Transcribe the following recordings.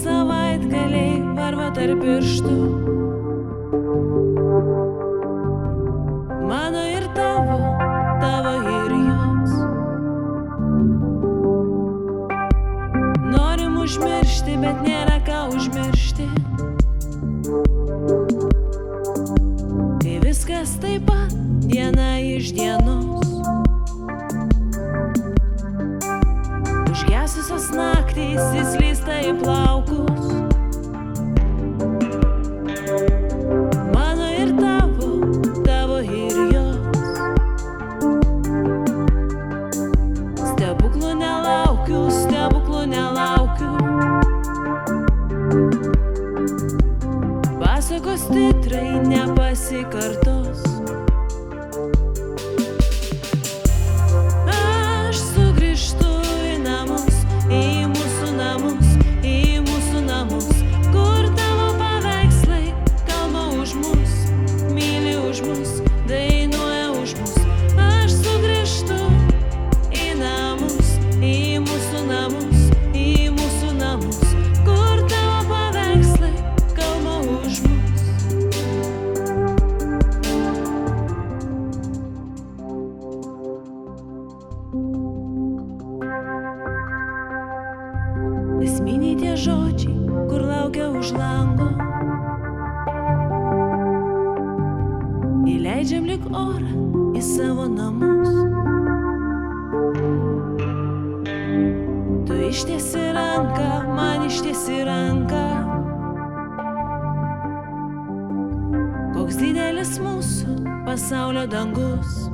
savaitgaliai varva tarp pirštų. Mano ir tavo, tavo ir jos. Norim užmiršti, bet nėra ką užmiršti. Kai viskas taip pat, diena iš dienos. Užgesusios naktys įslysta į plaukus. Mano ir tavo, tavo ir jos. Stebuklų nelaukiu, stebuklų nelaukiu. Pasakos titrai nepasikartos. Aš sugrįžtu į namus, į mūsų namus, į mūsų namus, kur tavo paveikslai kalba už mus, myli už mus, dainuoja už mus. Aš sugrįžtu į namus, į mūsų namus, į mūsų namus, kur tavo paveikslai kalba už mus. Esminiai tie žodžiai, kur laukia už lango. Įleidžiam lyg orą į savo namus. Tu ištiesi ranką, man ištiesi ranką. Koks didelis mūsų pasaulio dangus.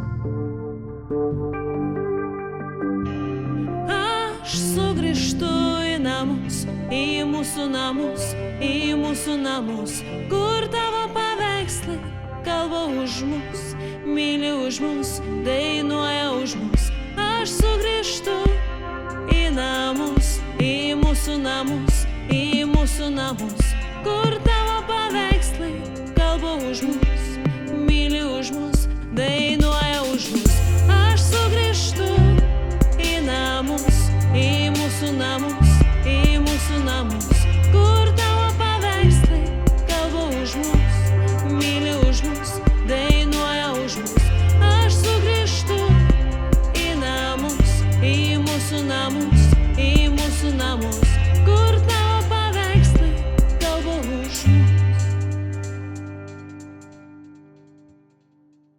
Aš sugrįžtu į namus, į mūsų namus, į mūsų namus, kur tavo paveikslai kalba už mus, myli už mus, dainuoja už mus. Aš sugrįžtu į namus, į mūsų namus, į mūsų namus, kur tavo paveikslai kalba už mus, myli už mus, dainuoja.